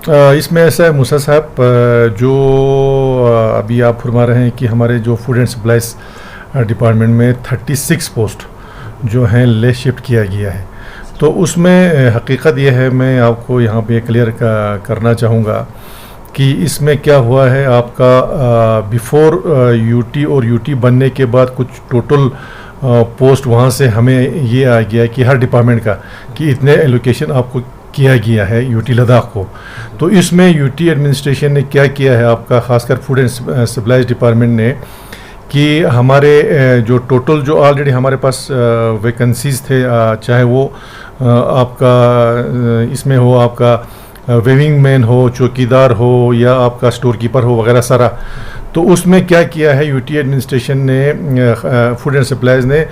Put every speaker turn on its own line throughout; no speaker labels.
इसमें ऐसा है मूसा साहब, जो अभी आप फरमा रहे हैं कि हमारे जो फूड एंड सप्लाईज डिपार्टमेंट में 36 पोस्ट जो हैं ले शिफ्ट किया गया है। तो उसमें हकीकत यह है, मैं आपको यहाँ पे क्लियर करना चाहूँगा कि इसमें क्या हुआ है। आपका बिफोर यूटी और यूटी बनने के बाद कुछ टोटल पोस्ट वहाँ से हमें ये आ गया कि हर डिपार्टमेंट का कि इतने एलोकेशन आपको किया गया है यूटी लद्दाख को। तो इसमें यूटी एडमिनिस्ट्रेशन ने क्या किया है, आपका खासकर फूड एंड सप्लाईज डिपार्टमेंट ने, कि हमारे जो टोटल जो ऑलरेडी हमारे पास वैकेंसीज थे, चाहे वो आपका इसमें हो, आपका वेविंग मैन हो, चौकीदार हो, या आपका स्टोर कीपर हो वगैरह सारा, तो उसमें क्या किया है यूटी एडमिनिस्ट्रेशन ने, फूड एंड सप्लाईज ने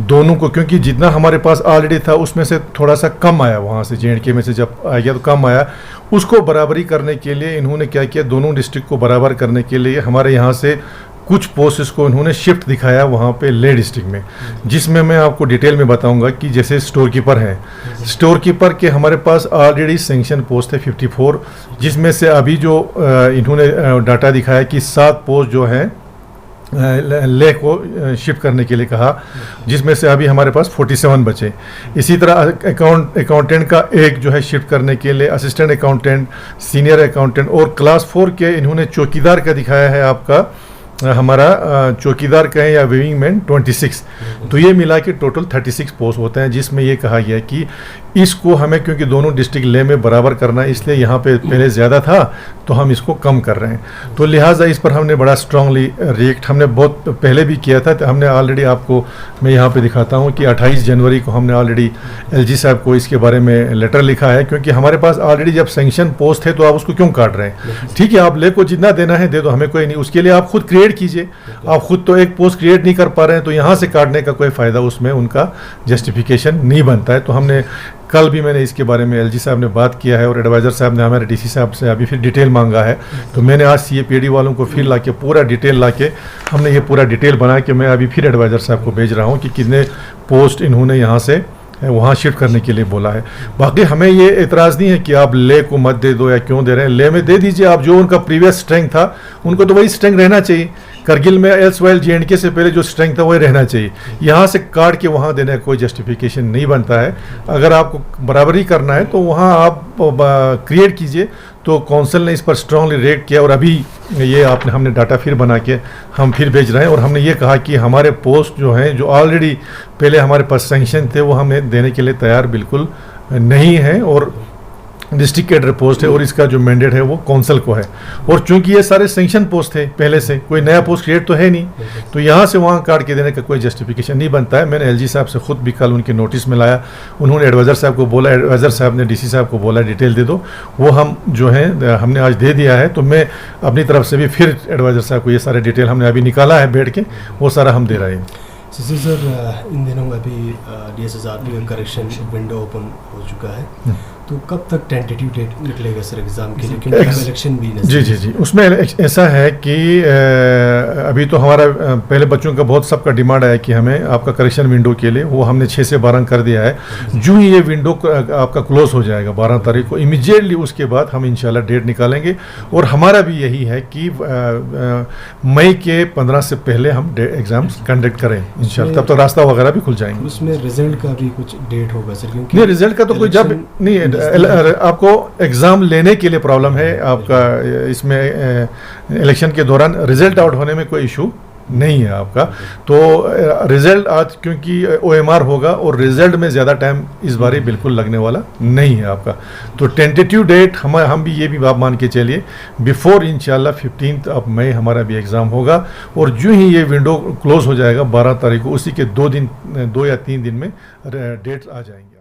दोनों को, क्योंकि जितना हमारे पास ऑलरेडी था उसमें से थोड़ा सा कम आया, वहाँ से JNK में से जब आ गया तो कम आया, उसको बराबरी करने के लिए इन्होंने क्या किया, दोनों डिस्ट्रिक्ट को बराबर करने के लिए हमारे यहाँ से कुछ पोस्ट्स को इन्होंने शिफ्ट दिखाया वहाँ पे ले डिस्ट्रिक्ट में, जिसमें मैं आपको डिटेल में बताऊंगा कि जैसे स्टोर कीपर हैं, स्टोर कीपर के हमारे पास ऑलरेडी सेंक्शन पोस्ट है 54, जिसमें से अभी जो इन्होंने डाटा दिखाया कि 7 पोस्ट जो हैं ले को शिफ्ट करने के लिए कहा, जिसमें से अभी हमारे पास 47 बचे। इसी तरह अकाउंटेंट का एक जो है शिफ्ट करने के लिए, असिस्टेंट अकाउंटेंट, सीनियर अकाउंटेंट, और क्लास 4 के इन्होंने चौकीदार का दिखाया है, आपका हमारा चौकीदार कहें या वेविंग मैन 26। तो ये मिला के टोटल 36 पोस्ट होते हैं, जिसमें ये कहा गया कि इसको हमें, क्योंकि दोनों डिस्ट्रिक्ट ले में बराबर करना है, इसलिए यहाँ पे पहले ज़्यादा था तो हम इसको कम कर रहे हैं। तो लिहाजा इस पर हमने बड़ा स्ट्रांगली रिएक्ट हमने बहुत पहले भी किया था। तो हमने ऑलरेडी, आपको मैं यहाँ पे दिखाता हूँ कि 28 जनवरी को हमने ऑलरेडी LG साहब को इसके बारे में लेटर लिखा है, क्योंकि हमारे पास ऑलरेडी जब सेंक्शन पोस्ट है तो आप उसको क्यों काट रहे हैं। ठीक है, आप ले को जितना देना है दे दो, हमें कोई नहीं, उसके लिए आप खुद क्रिएट कीजिए। आप खुद तो एक पोस्ट क्रिएट नहीं कर पा रहे हैं, तो यहाँ से काटने का कोई फ़ायदा उसमें उनका जस्टिफिकेशन नहीं बनता है। तो हमने कल भी मैंने इसके बारे में LG साहब ने बात किया है, और एडवाइज़र साहब ने हमारे DC साहब से अभी फिर डिटेल मांगा है। तो मैंने आज CAPD वालों को फिर लाके पूरा डिटेल लाके हमने ये पूरा डिटेल बना के मैं अभी फिर एडवाइज़र साहब को भेज रहा हूँ कि कितने पोस्ट इन्होंने यहाँ से वहाँ शिफ्ट करने के लिए बोला है। बाकी हमें ये एतराज़ नहीं है कि आप ले को मत दे दो या क्यों दे रहे हैं, ले में दे दीजिए। आप जो उनका प्रीवियस स्ट्रेंथ था उनको तो वही स्ट्रेंथ रहना चाहिए। करगिल में एल्सवाइल JNK से पहले जो स्ट्रेंथ था वही रहना चाहिए। यहाँ से काट के वहाँ देने का कोई जस्टिफिकेशन नहीं बनता है। अगर आपको बराबरी करना है तो वहाँ आप क्रिएट कीजिए। तो काउंसिल ने इस पर स्ट्रांगली रिएक्ट किया, और अभी ये हमने डाटा फिर बना के हम फिर भेज रहे हैं। और हमने ये कहा कि हमारे पोस्ट जो हैं, जो ऑलरेडी पहले हमारे पास सेंक्शन थे, वो हमें देने के लिए तैयार बिल्कुल नहीं है, और डिस्ट्रिक्ट कैडर पोस्ट है, और इसका जो मैंडेट है वो काउंसिल को है। और चूंकि ये सारे सेंक्शन पोस्ट थे पहले से, कोई नया पोस्ट क्रिएट तो है नहीं, तो यहाँ से वहाँ काट के देने का कोई जस्टिफिकेशन नहीं बनता है। मैंने LG साहब से खुद भी कल उनके नोटिस में लाया, उन्होंने एडवाइज़र साहब को बोला, एडवाइज़र साहब ने DC साहब को बोला डिटेल दे दो, वो हम जो है हमने आज दे दिया है। तो मैं अपनी तरफ से भी फिर एडवाइज़र साहब को ये सारे डिटेल हमने अभी निकाला है बैठ के, वो सारा हम दे रहे हैं।
सर, इन दिनों अभी DSSRB का करेक्शन विंडो ओपन हो चुका है, तो कब तक टेंटेटिव डेट निकलेगा सर एग्ज़ाम के लिए, क्योंकि इलेक्शन भी
जी उसमें ऐसा है कि अभी तो हमारा पहले बच्चों का बहुत सबका डिमांड आया कि हमें आपका करेक्शन विंडो के लिए, वो हमने 6 से 12 कर दिया है। जो ही ये विंडो आपका क्लोज हो जाएगा 12 तारीख को, इमीडिएटली उसके बाद हम इंशाल्लाह डेट निकालेंगे। और हमारा भी यही है कि मई के 15 से पहले हम एग्ज़ाम्स कंडक्ट करें इंशाल्लाह, तब तो रास्ता वगैरह भी खुल जाएंगे।
उसमें रिजल्ट का भी कुछ डेट होगा सर? क्योंकि
नहीं, रिजल्ट का तो कोई जब नहीं, आपको एग्ज़ाम लेने के लिए प्रॉब्लम है आपका, इसमें इलेक्शन के दौरान रिजल्ट आउट होने में कोई इशू नहीं है आपका। तो रिजल्ट आज क्योंकि OMR होगा, और रिजल्ट में ज़्यादा टाइम इस बारी बिल्कुल लगने वाला नहीं है आपका। तो टेंटेटिव डेट हम भी ये भी बात मान के चलिए, बिफोर इंशाल्लाह 15 मई हमारा भी एग्ज़ाम होगा। और जो ही ये विंडो क्लोज हो जाएगा 12 तारीख को, उसी के 2 या 3 दिन में डेट्स आ जाएंगे।